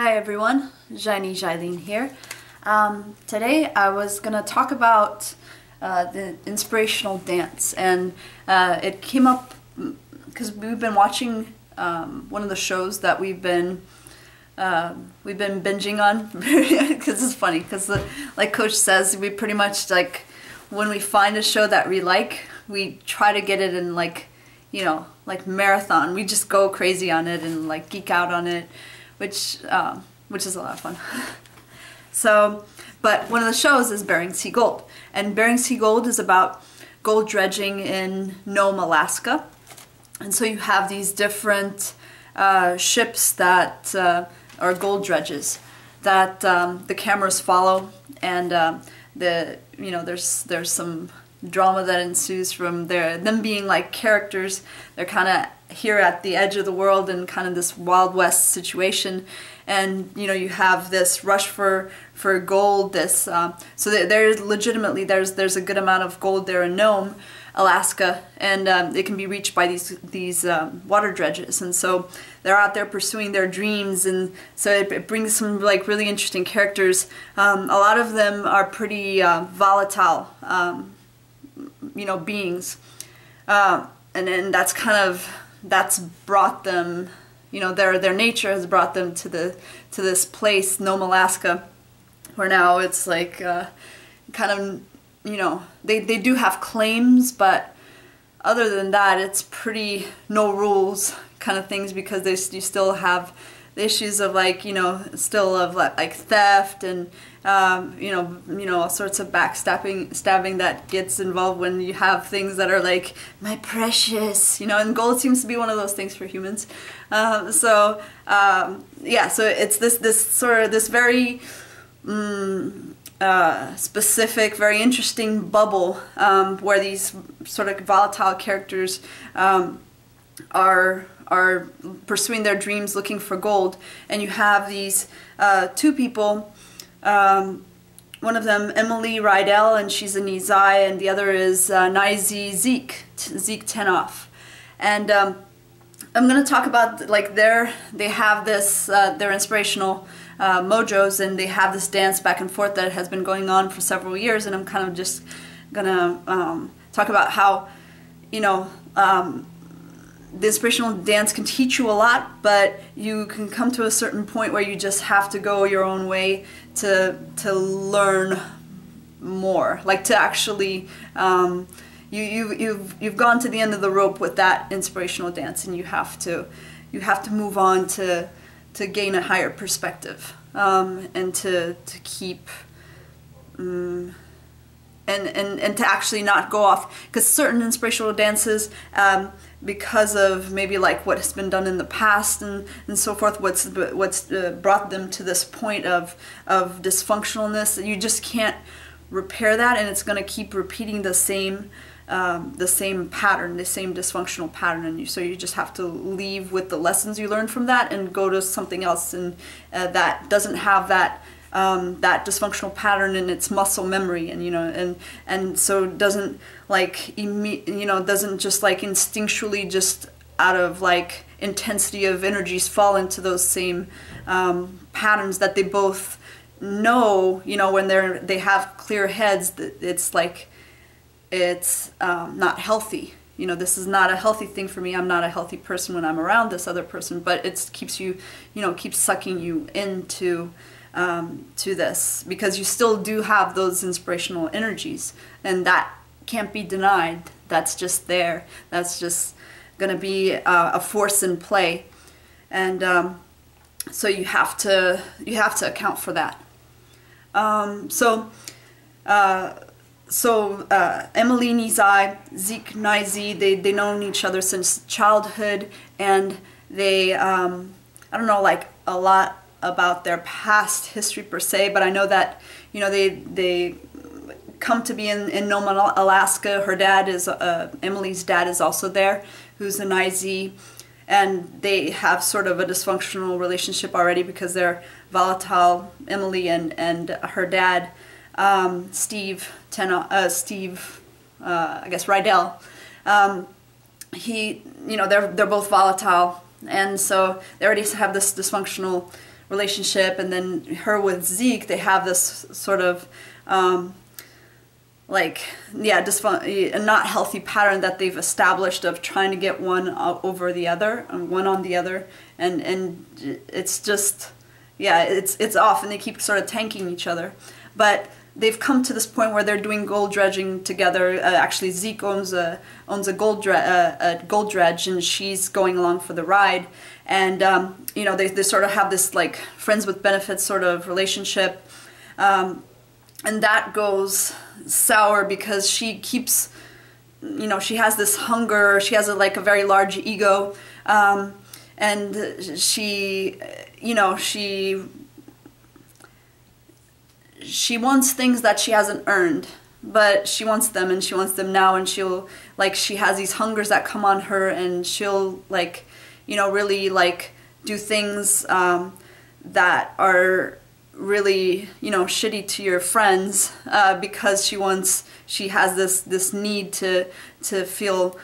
Hi everyone, Nyy'zai here. Today I was going to talk about the inspirational dance, and it came up because we've been watching one of the shows that we've been binging on because it's funny because like Coach says, we pretty much like when we find a show that we like, we try to get it in like marathon. We just go crazy on it and like geek out on it, which is a lot of fun. So, but one of the shows is Bering Sea Gold, and Bering Sea Gold is about gold dredging in Nome, Alaska. And so you have these different ships that are gold dredges that the cameras follow, and there's some drama that ensues from them being like characters. They're kind of here at the edge of the world in kind of this Wild West situation, and you have this rush for gold. So there's legitimately there's a good amount of gold there in Nome, Alaska, and it can be reached by these water dredges, and so they're out there pursuing their dreams, and so it brings some like really interesting characters. A lot of them are pretty volatile beings, and that's brought them, their nature has brought them to this place, Nome, Alaska, where now it's like they do have claims, but other than that it's pretty no rules kind of things, because you still have the issues of still of like theft and all sorts of stabbing that gets involved when you have things that are like my precious, and gold seems to be one of those things for humans. So it's this very specific, very interesting bubble where these sort of volatile characters are pursuing their dreams, looking for gold. And you have these two people, one of them Emily Rydell, and she's a Nyy'zai, and the other is Nyy'zai Zeke Tenoff. And I'm going to talk about like they have this their inspirational mojos, and they have this dance back and forth that has been going on for several years, and I'm kind of just gonna talk about how the inspirational dance can teach you a lot, but you can come to a certain point where you just have to go your own way to learn more, like to actually you've gone to the end of the rope with that inspirational dance, and you have to move on to gain a higher perspective, and to keep and to actually not go off, because certain inspirational dances, because of maybe like what has been done in the past and so forth, what's brought them to this point of dysfunctionalness, you just can't repair that, and it's going to keep repeating the same pattern, the same dysfunctional pattern, and so you just have to leave with the lessons you learned from that and go to something else, and that doesn't have that dysfunctional pattern in its muscle memory, and so doesn't doesn't just like instinctually, just out of like intensity of energies, fall into those same patterns that they both know, when they have clear heads, that it's not healthy. This is not a healthy thing for me. I'm not a healthy person when I'm around this other person, but it keeps you, keeps sucking you into to this, because you still do have those inspirational energies, and that can't be denied. That's just there. That's just going to be a force in play, and so you have to account for that. Emily Nyy'zai, Zeke Nyy'zai, they known each other since childhood, and they I don't know like a lot about their past history per se, but I know that they come to be in Nome, Alaska. Her dad is Emily's dad is also there, who's a Nyy'zai, and they have sort of a dysfunctional relationship already because they're volatile, Emily and her dad, Steve I guess Rydell. They're both volatile, and so they already have this dysfunctional relationship, and then her with Zeke, they have this sort of like, yeah, a not healthy pattern that they've established of trying to get one over the other, one on the other, and it's just, yeah, it's off, and they keep sort of tanking each other. But they've come to this point where they're doing gold dredging together. Actually, Zeke owns a gold dredge, and she's going along for the ride. And you know, they sort of have this like friends with benefits sort of relationship, and that goes sour because she keeps, you know, she has this hunger. She has like a very large ego, and she, you know, she wants things that she hasn't earned, but she wants them, and she wants them now, and she'll, like, she has these hungers that come on her, and she'll, like, you know, really, like, do things that are really, you know, shitty to your friends, because she has this need to feel,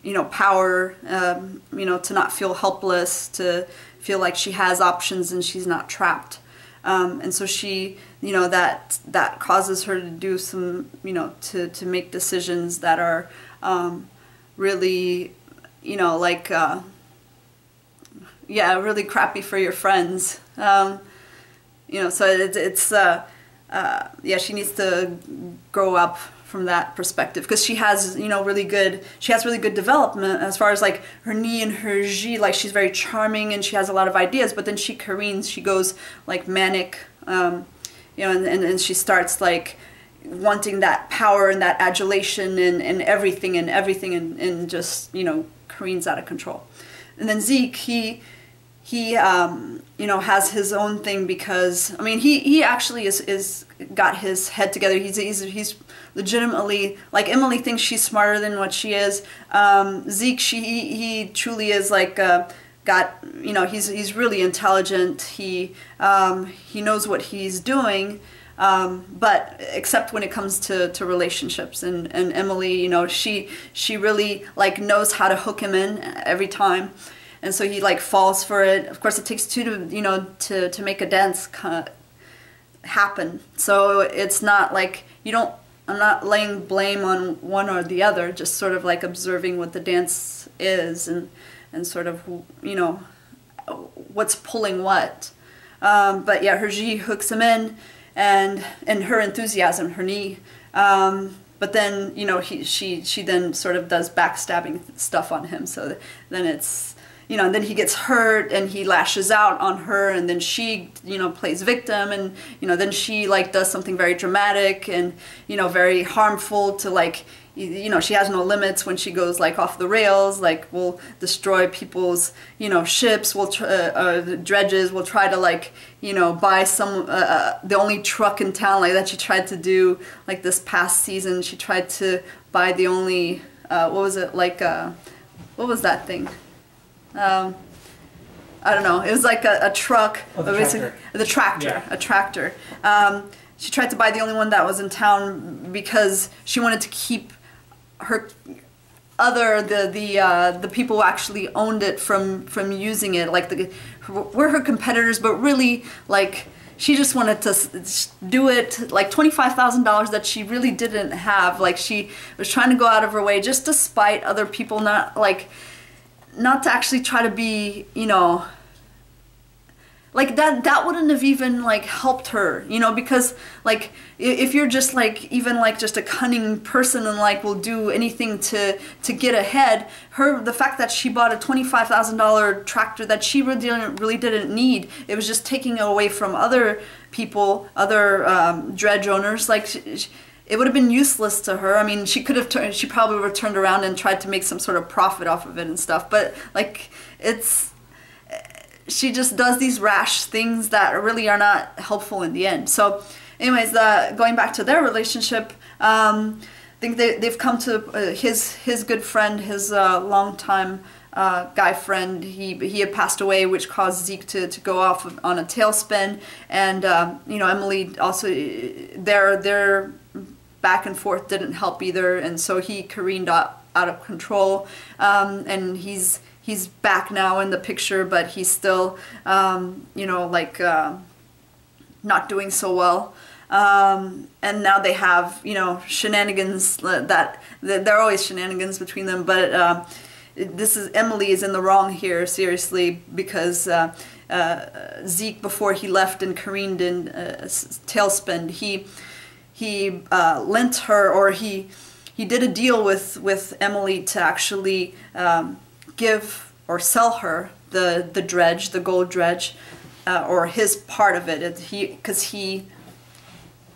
you know, power, you know, to not feel helpless, to feel like she has options and she's not trapped. And so she, you know, that causes her to do some, you know, to make decisions that are really, you know, like, yeah, really crappy for your friends. You know, so it's yeah, she needs to grow up from that perspective, because she has, you know, really good development as far as like her Nyi and her Ji. Like, she's very charming and she has a lot of ideas, but then she careens, she goes like manic, you know, and she starts like wanting that power and that adulation and everything and just, you know, careens out of control. And then Zeke, he you know, has his own thing, because I mean, he actually is got his head together. He's legitimately, like, Emily thinks she's smarter than what she is. Zeke, he truly is like got, you know, he's really intelligent. He knows what he's doing, but except when it comes to relationships. And Emily, you know, she really like knows how to hook him in every time. And so he like falls for it. Of course, it takes two to, you know, to make a dance happen. So it's not like I'm not laying blame on one or the other, just sort of like observing what the dance is and sort of, you know, what's pulling what. But yeah, her Ji hooks him in, and her enthusiasm, her Nyi. But then, you know, she then sort of does backstabbing stuff on him. So then it's, you know, and then he gets hurt and he lashes out on her, and then she, you know, plays victim, and, you know, then she like does something very dramatic and, you know, very harmful to, like, you know, she has no limits when she goes like off the rails, like will destroy people's, you know, ships, the dredges, will try to, like, you know, buy some, the only truck in town, like that she tried to do, like this past season, she tried to buy the only, what was it, like, what was that thing? I don't know. It was like a truck. Oh, the tractor. The tractor. Yeah. A tractor. She tried to buy the only one that was in town because she wanted to keep her the people who actually owned it from using it. Like, we're her competitors, but really, like, she just wanted to do it, like $25,000 that she really didn't have. Like, she was trying to go out of her way just to spite other people, not to actually try to be, you know, like that wouldn't have even like helped her, you know, because like if you're just like even like just a cunning person and like will do anything to get ahead, the fact that she bought a $25,000 tractor that she really didn't need, it was just taking away from other people, other dredge owners, like it would have been useless to her. I mean, she probably would have turned around and tried to make some sort of profit off of it and stuff. But like, she just does these rash things that really are not helpful in the end. So anyways, going back to their relationship, I think they've come to his good friend, his longtime guy friend. He had passed away, which caused Zeke to go off on a tailspin. And, you know, Emily also, their back and forth didn't help either, and so he careened out of control, and he's he's back now in the picture, but he's still, you know, like not doing so well. And now they have, you know, shenanigans that there are always shenanigans between them, but Emily is in the wrong here, seriously, because Zeke, before he left and careened in Tailspin, he lent her, or he did a deal with Emily to actually give or sell her the dredge, the gold dredge, or his part of it. Because he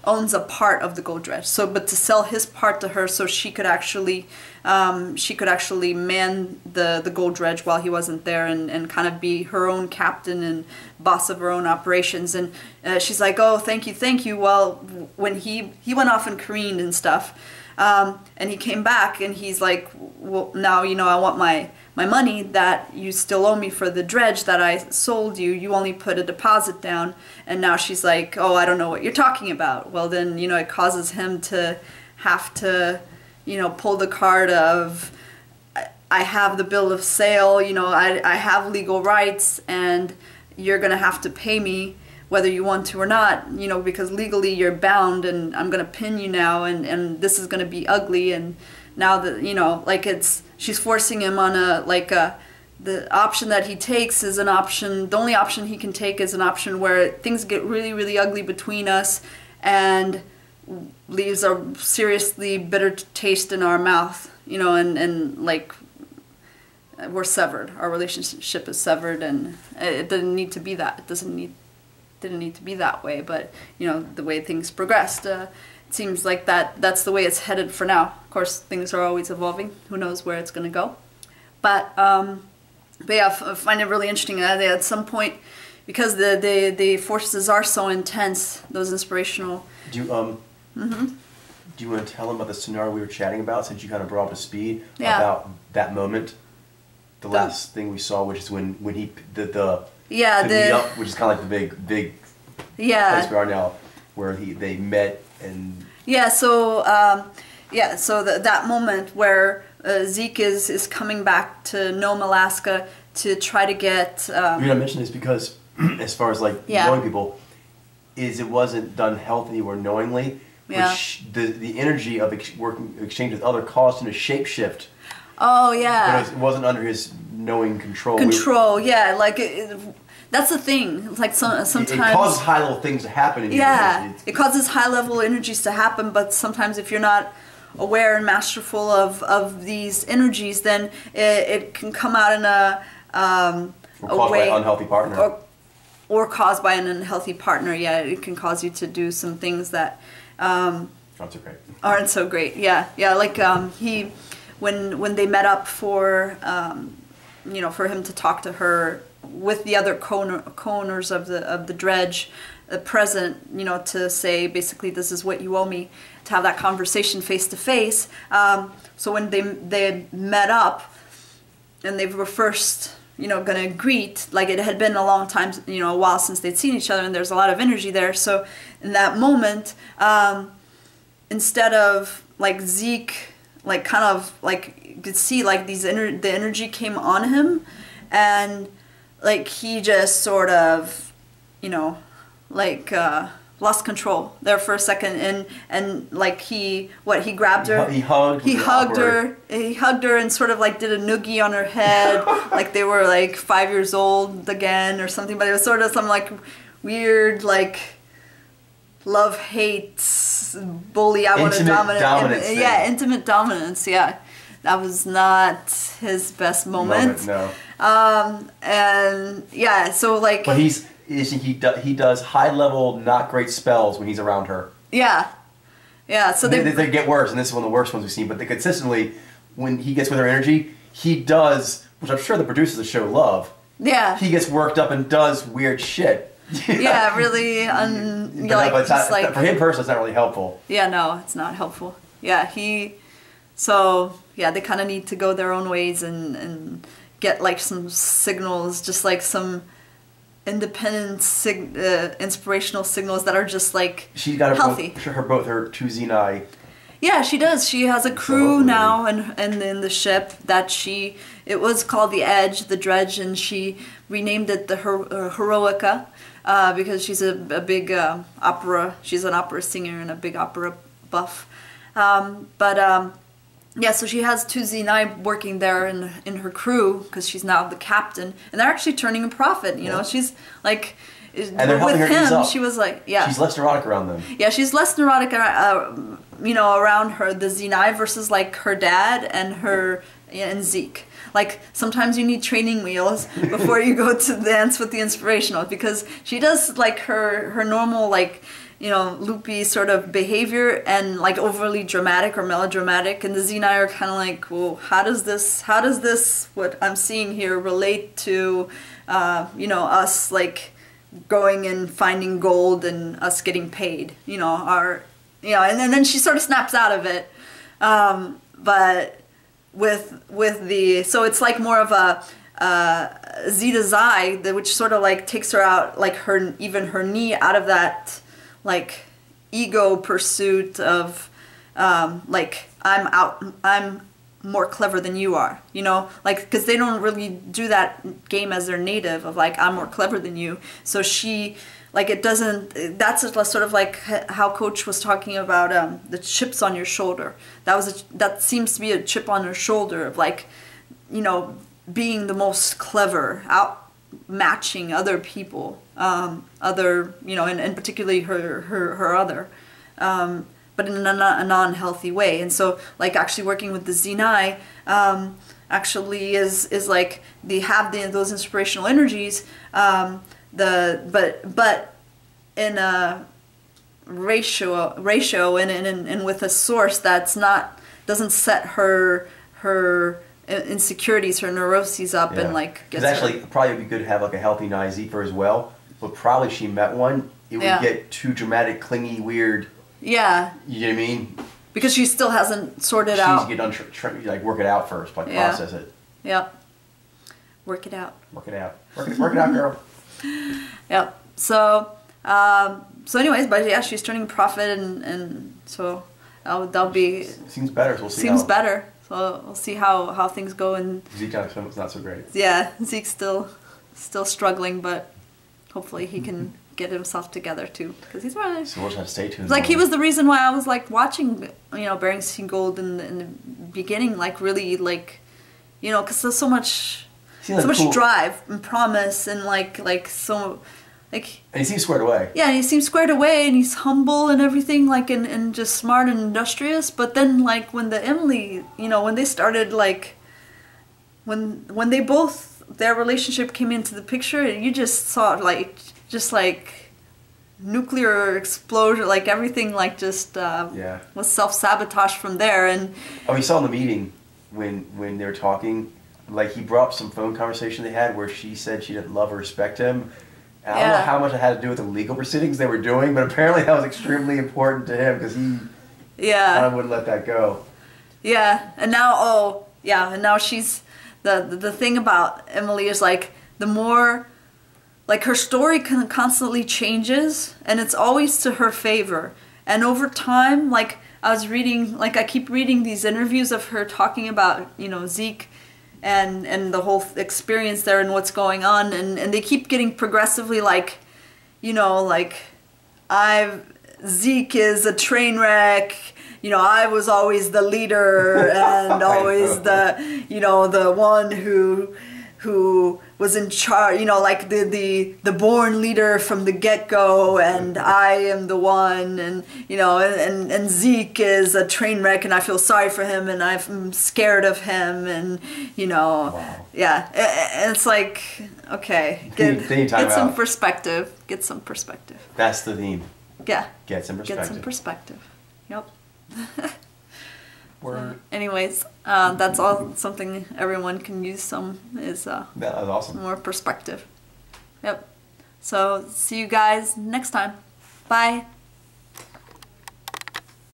owns a part of the gold dredge. So, but to sell his part to her, so she could actually man the gold dredge while he wasn't there, and kind of be her own captain and boss of her own operations. And she's like, oh, thank you. Well, when he went off and careened and stuff, and he came back and he's like, well, now, you know, I want my money that you still owe me for the dredge that I sold you. You only put a deposit down. And now she's like, oh, I don't know what you're talking about. Well, then, you know, it causes him to have to, you know, pull the card of, I have the bill of sale, you know, I have legal rights, and you're going to have to pay me whether you want to or not, you know, because legally you're bound, and I'm going to pin you now, and this is going to be ugly. And now that, you know, like she's forcing him on the option that he takes is an option, the only option he can take is an option where things get really, really ugly between us and leaves a seriously bitter taste in our mouth, you know, and like we're severed. Our relationship is severed, and it didn't need to be that. Didn't need to be that way, but, you know, the way things progressed, it seems like that's the way it's headed for now. Of course, things are always evolving. Who knows where it's going to go? But yeah, I find it really interesting that at some point, because the forces are so intense, those inspirational. Do you want to tell them about the scenario we were chatting about, since you kind of brought up to speed about that moment, the last thing we saw, which is when he the meet up, which is kind of like the big place we are now, where they met and so that moment where Zeke is coming back to Nome, Alaska to try to get. The reason I mention this because, as far as like knowing people, is it wasn't done healthily or knowingly. Which the energy of exchange with other caused him to shapeshift. Oh yeah. But it wasn't under his knowing control. That's the thing. Like sometimes it causes high level things to happen. It causes high level energies to happen. But sometimes if you're not aware and masterful of these energies, then it can come out in a or way, by an unhealthy partner. Or caused by an unhealthy partner. Yeah, it can cause you to do some things that aren't so great. Aren't so great. Yeah. Like when they met up for you know, for him to talk to her with the other co-owners of the dredge present, you know, to say basically this is what you owe me, to have that conversation face to face. So when they met up and they were first, you know, gonna greet, like it had been a long time, you know, a while since they'd seen each other, and there's a lot of energy there. So in that moment, instead of like Zeke, like kind of like you could see like the energy came on him, and like he just sort of, you know, like lost control there for a second, and like he grabbed her, he hugged her and sort of like did a noogie on her head like they were like 5 years old again or something. But it was sort of some like weird like love-hate bully. I want to dominate. Intimate dominance. Yeah, that was not his best moment. No. And yeah, so like. But he does high level not great spells when he's around her. Yeah. So they get worse, and this is one of the worst ones we've seen. But they consistently, when he gets with her energy, he does, which I'm sure the producers of the show love. Yeah. He gets worked up and does weird shit. Yeah, really. But for him personally, it's not really helpful. Yeah, no, it's not helpful. Yeah, So yeah, they kind of need to go their own ways and get like some signals, just like some independent inspirational signals that are just like she's got healthy. Both her two Nyy'zai Yeah, she does. She has a crew now, and in the ship that it was called the Edge, the Dredge, and she renamed it the Heroica because she's a big opera. She's an opera singer and a big opera buff. Yeah, so she has two Nyy'zai working there in her crew because she's now the captain, and they're actually turning a profit. You know, she's like. And they're helping her ease up. She was like, yeah. She's less neurotic around them. Yeah, she's less neurotic, you know, around her, the Nyy'zai versus like her dad and Zeke. Like sometimes you need training wheels before you go to dance with the Inspirational, because she does like her normal like, you know, loopy sort of behavior and like overly dramatic or melodramatic, and the Nyy'zai are kind of like, well, how does this what I'm seeing here relate to, you know, us like going and finding gold and us getting paid, you know, and then she sort of snaps out of it, but with the, so it's like more of a Nyy'zai, which sort of like takes her out, like even her knee out of that like ego pursuit of like I'm more clever than you are, you know, like, because they don't really do that game as their native of like I'm more clever than you. So she like, it doesn't, that's sort of like how Coach was talking about the chips on your shoulder. That seems to be a chip on her shoulder of like, you know, being the most clever, outmatching other people, other, you know, and particularly her other, but in a non-healthy way. And so like actually working with the Nyy'zai actually is like they have those inspirational energies, but in a ratio and with a source that's doesn't set her insecurities, her neuroses up, and like. Because actually, probably would be good to have like a healthy Nyy'zai for as well. But probably if she met one, it would get too dramatic, clingy, weird. Yeah. You know what I mean? Because she still hasn't sorted out. She needs to get like work it out first, like process it. Yep. Work it out. Work it out. Work it out, girl. Yep. So anyways, but yeah, she's turning profit, and so that'll be. Seems better. So we'll see. Seems better. So we'll see how things go. And Zeke was not so great. Yeah, Zeke's still struggling, but hopefully he can get himself together too, because he's really. So we'll just have to stay tuned. Like he was the reason why I was like watching, you know, Bering Sea Gold in the beginning, like really like, you know, because there's so much cool drive and promise and like so. Like, and he seems squared away. Yeah, and he seems squared away, and he's humble and everything, like, and just smart and industrious. But then, like, when the Emily, you know, when they started, like, when they both, their relationship came into the picture, you just saw, like, nuclear explosion, like, everything, like, just was self-sabotage from there. And we saw in the meeting when they were talking, like, he brought up some phone conversation they had where she said she didn't love or respect him. I don't know how much it had to do with the legal proceedings they were doing, but apparently that was extremely important to him because he kind of wouldn't let that go. Yeah, and now, and now she's, the thing about Emily is like, the more, like her story constantly changes, and it's always to her favor. And over time, like I was reading, like I keep reading these interviews of her talking about, you know, Zeke, and the whole experience there and what's going on, and they keep getting progressively like, you know, like Zeke is a train wreck, you know, I was always the leader and always the, you know, the one who was in charge, you know, like the born leader from the get-go, and I am the one, and, you know, and Zeke is a train wreck, and I feel sorry for him, and I'm scared of him, and, you know, it's like, okay, get some perspective, get some perspective. That's the theme. Yeah. Get some perspective. Get some perspective. Yep. So, anyways, that's all something everyone can use some is that was awesome. More perspective. Yep. So see you guys next time. Bye.